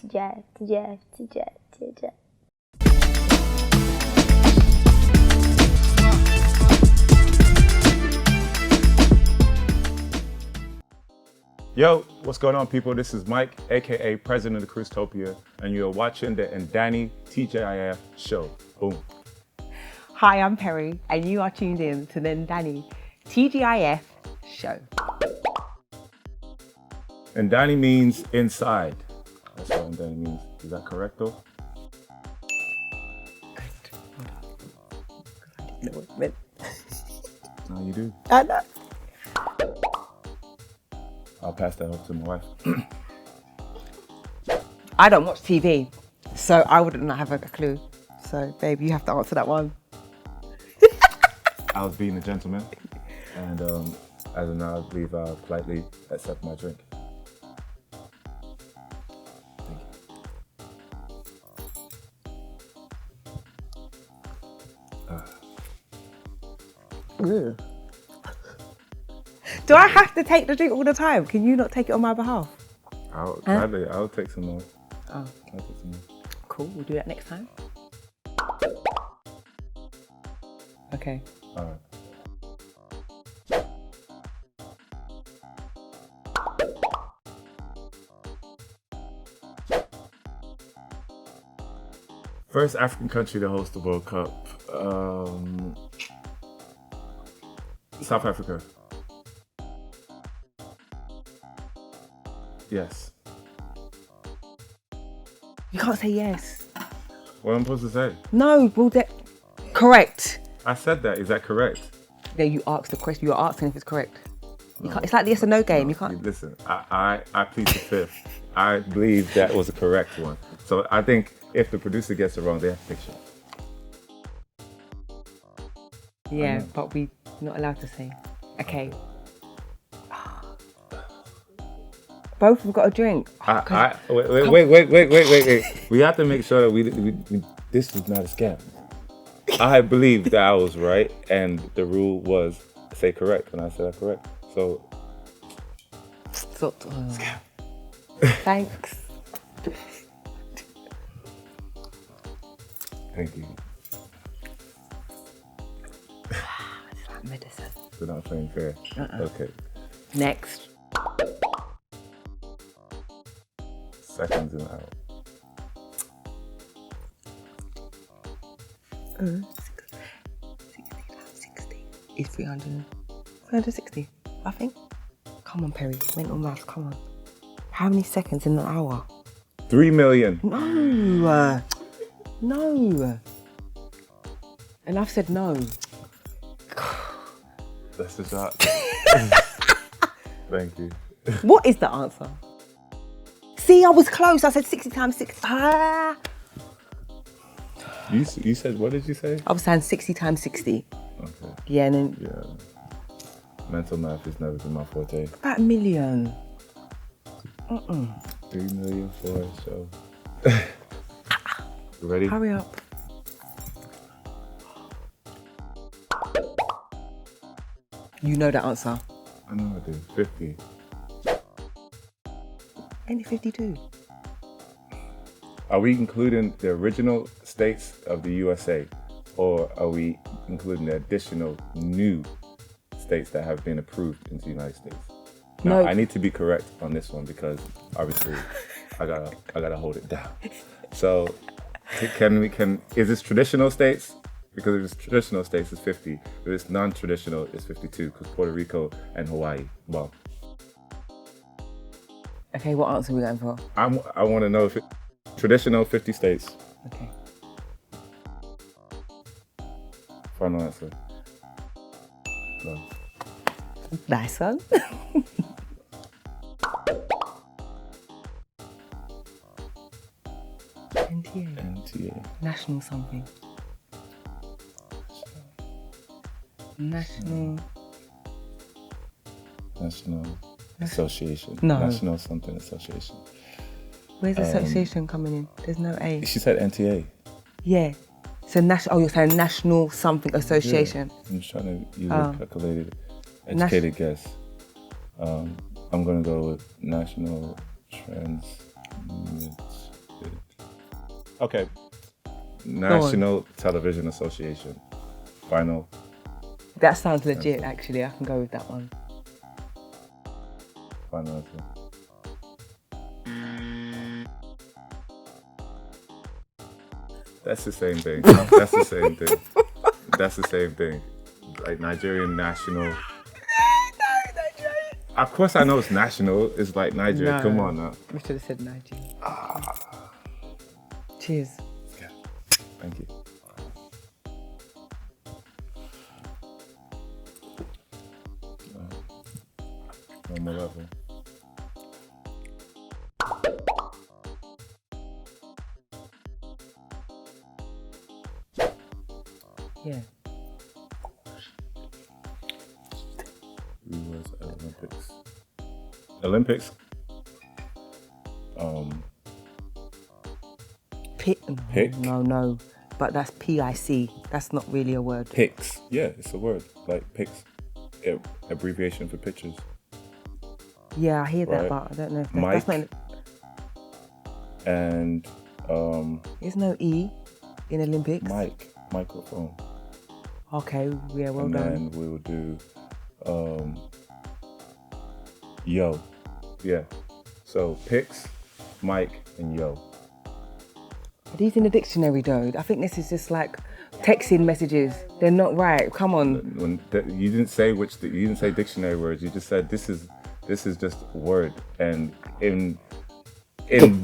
TGIF. Yo, what's going on, people? This is Mike, aka President of Cruisetopia, and you're watching the NdaniTGIF show. Boom. Hi, I'm Perri, and you are tuned in to the NdaniTGIF show. Ndani means inside. That's what Ndani means. Is that correct, though? No, what it meant. No, you do. I know. I'll pass that off to my wife. I don't watch TV, so I wouldn't have a clue. So, babe, you have to answer that one. I was being a gentleman, and as of now, I believe I'll politely accept my drink. Thank you. Do I have to take the drink all the time? Can you not take it on my behalf? I'll take some more. Oh, I'll take some more. cool. We'll do that next time. Okay. All right. First African country to host the World Cup. South Africa. Yes. You can't say yes. What am I supposed to say? No, correct. I said that. Is that correct? Yeah, you asked the question. You're asking if it's correct. You can't. It's like the yes or no game. You can't. Listen, I plead the fifth. I believe that was a correct one. So I think if the producer gets it wrong, they have to fix it. Yeah, but we're not allowed to say. Okay. Both have got a drink. Wait. We have to make sure that we this is not a scam. I believe that I was right, and the rule was say correct, and I said that correct. So, Scam. Thanks. Thank you. It's like medicine. We're not playing fair. Okay. Next. Seconds and out. 60 is 360, I think. Come on, Perri. Mental maths, come on. How many seconds in an hour? 3 million. No. No. And I've said no. That's the shot. Thank you. What is the answer? See, I was close. I said 60 times 6. Ah. You said, what did you say? I was saying 60 times 60. Okay. Yeah, and then... Yeah. Mental math has never been my forte. About a million. 3 million for a show. You ready? Hurry up. You know the answer. I know I do. 50. Ain't it 52? Are we including the original states of the USA, or are we including the additional new states that have been approved into the United States? Now, No. I need to be correct on this one because obviously I gotta hold it down. So is this traditional states? Because if it's traditional states, it's 50. If it's non-traditional, it's 52 because Puerto Rico and Hawaii. Well, Okay, what answer are we going for? I want to know if traditional 50 states. Okay. Final answer. No. Nice one. NTA. National something. National Association. No. National something association. Where's association coming in? There's no A. She said NTA. Yeah. So national. Oh, you're saying national something association. Yeah. I'm just trying to use a calculated, educated guess. I'm gonna go with National Transmit Okay. National Television Association. Final. That sounds legit, actually. I can go with that one. Final answer. That's the same thing. That's the same thing. That's the same thing. Like Nigerian National. Of course I know it's national. It's like Nigeria. No. Come on now. We should have said Nigeria. Cheers. Yeah. Thank you. One more level. Yeah. Who was Olympics? Olympics. Pick? No. But that's PIC. That's not really a word. Pics. Yeah, it's a word. Like pics. Abbreviation for pictures. Yeah, I hear that, Right. but I don't know if Mic. that's not. And There's no E in Olympics. microphone. Okay, yeah, well and done. then we will do yo. Yeah. So pics, mic, and yo. Are these in the dictionary though? I think this is just like texting messages. They're not right. Come on. You didn't say you didn't say dictionary words. You just said this is just a word. And in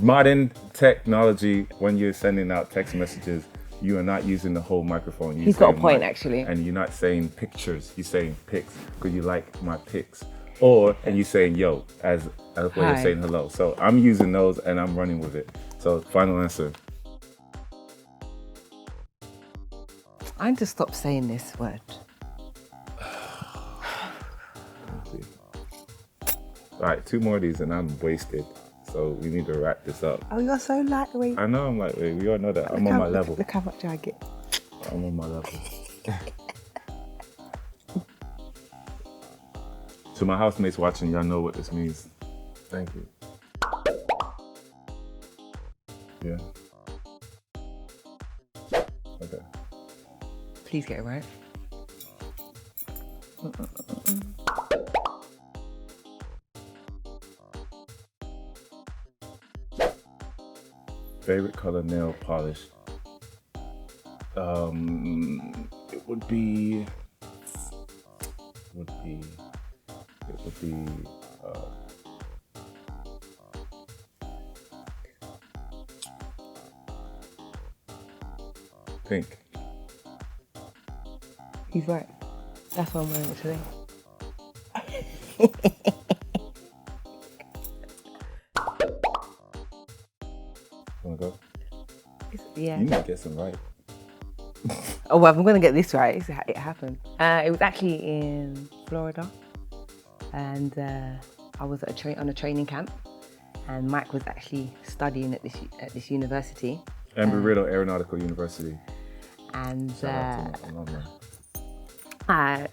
modern technology, when you're sending out text messages, you are not using the whole microphone. He's got a point, actually. And you're not saying pictures. You're saying pics because you like my pics. And you're saying yo as a way of saying hello. So I'm using those and I'm running with it. So final answer. I need to stop saying this word. All right, 2 more of these and I'm wasted. So we need to wrap this up. Oh, you're so lightweight. I know I'm lightweight. We all know that. I'm on my level. Look how much I get. I'm on my level. To my housemates watching, y'all know what this means. Thank you. Yeah. Okay. Please get it right. Favorite color nail polish? It would be pink. He's right. That's why I'm wearing it today. Wanna go? Yeah. You need to get some right. Oh, well, I'm going to get this right. It happened. It was actually in Florida. And I was on a training camp. And Mike was actually studying at this university. Embry-Riddle Aeronautical University. And Shout out to my alumni. I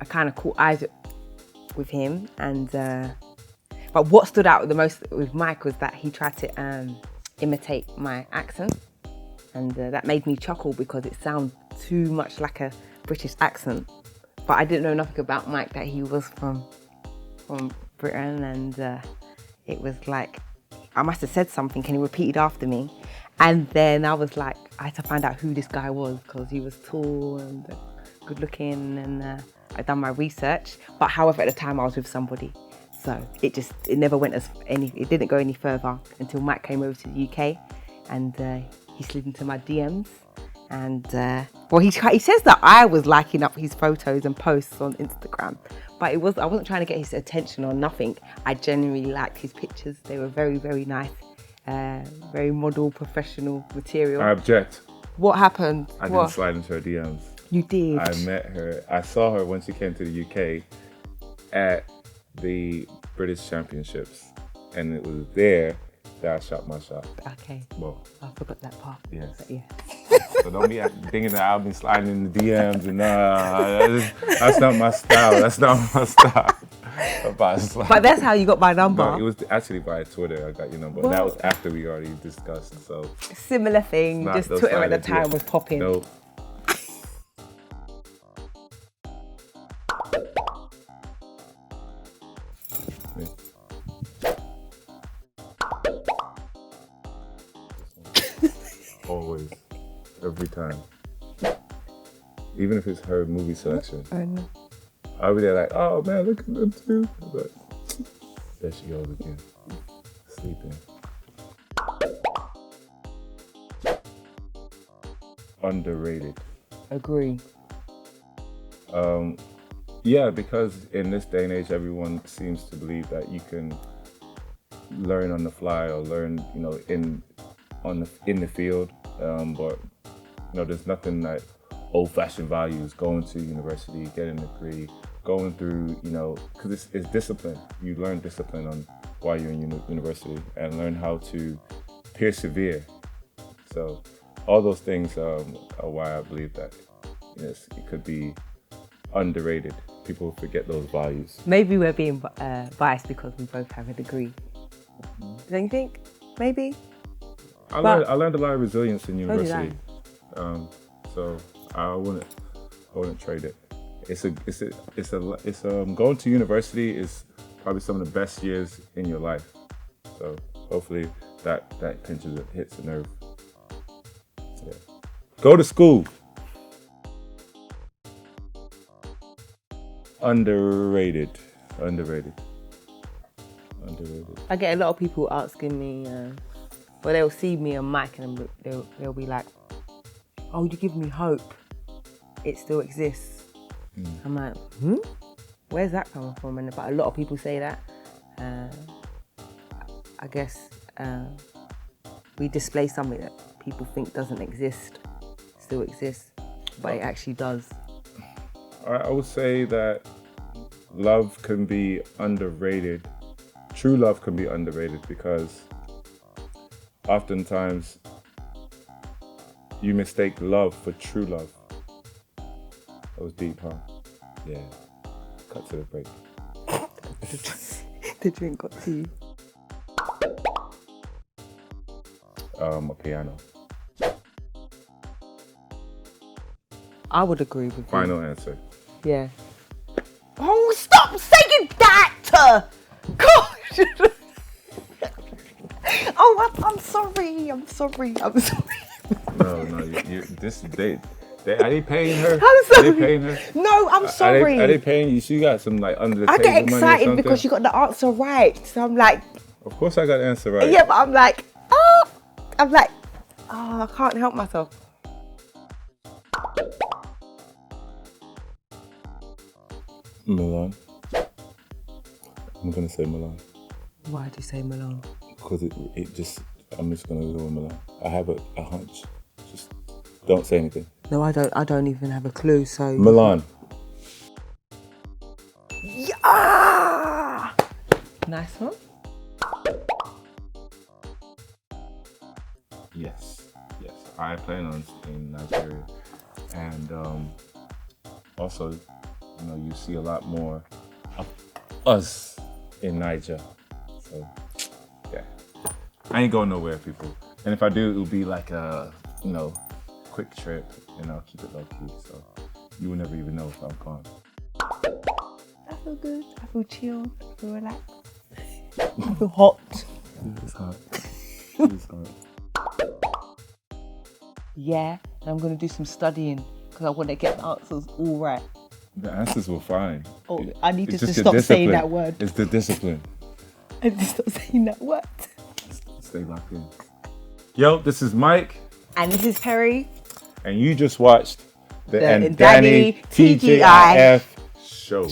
kind of caught eyes with him. And but what stood out the most with Mike was that he tried to imitate my accent. And that made me chuckle because it sounded too much like a British accent. But I didn't know nothing about Mike, that he was from Britain, and it was like, I must have said something and he repeated after me. And then I was like, I had to find out who this guy was because he was tall and good looking, and I'd done my research. But however, at the time I was with somebody. So it never went it didn't go any further until Mike came over to the UK, and he slid into my DMs, and he says that I was liking up his photos and posts on Instagram, but I wasn't trying to get his attention or nothing. I genuinely liked his pictures. They were very, very nice, very model, professional material. I object. What happened? I didn't slide into her DMs. You did. I met her. I saw her when she came to the UK at the British Championships, and it was there that I shot my shot. Okay. Well, I forgot that part. yes. But yeah. So don't be thinking that I'll be sliding in the DMs and that's not my style. That's not my style. But that's how you got my number. No, it was actually by Twitter. I got your number. Well, that was after we already discussed. So similar thing. Just Twitter at the time was popping. No. Always, every time. Even if it's her movie selection. I know. I'll be there like, oh man, look at them too. But there she goes again, sleeping. Underrated. Agree. Yeah, because in this day and age, everyone seems to believe that you can learn on the fly or learn, you know, in the field. But you know, there's nothing like old-fashioned values. Going to university, getting a degree, going through, you know, because it's discipline. You learn discipline on while you're in university and learn how to persevere. So all those things are why I believe that yes, it could be underrated. People forget those values. Maybe we're being biased because we both have a degree. Don't you think? Maybe. I learned a lot of resilience in university. So I wouldn't trade it. Going to university is probably some of the best years in your life. So hopefully that hits a nerve. Yeah. Go to school. Underrated. I get a lot of people asking me, well, they'll see me on mic and they'll be like, oh, you give me hope. It still exists. I'm like, where's that coming from? But a lot of people say that. I guess we display something that people think doesn't exist, still exists, but it actually does. I would say that love can be underrated. True love can be underrated because oftentimes you mistake love for true love. That was deep, huh? Yeah. Cut to the break. The drink got to you. A piano. I would agree with you. Final answer. Yeah. Oh, stop saying that! Gosh! Oh, I'm sorry. No, are they paying her? I'm sorry. Are they paying her? No, I'm sorry. Are they paying you? She got some like under the table money or something? I get excited because you got the answer right. So I'm like... Of course I got the answer right. Yeah, but I'm like, I can't help myself. Milan. I'm gonna say Milan. Why do you say Milan? Because I'm just gonna go with Milan. I have a hunch. Just don't say anything. No, I don't even have a clue, so... Milan. Yeah! Nice one. Yes. I plan on in Nigeria. And also, you know, you see a lot more of us in Naija. So, yeah. I ain't going nowhere, people. And if I do, it'll be like a, you know, quick trip, and I'll keep it low key. So you will never even know if I'm gone. I feel good. I feel chilled. I feel relaxed. I feel hot. It's hot. Yeah, and I'm going to do some studying because I want to get the answers all right. The answers were fine. Oh, I need to stop saying that word. It's the discipline. I need to stop saying that word. Stay locked in. Yo, this is Mike. And this is Perri. And you just watched the NdaniTGIF show.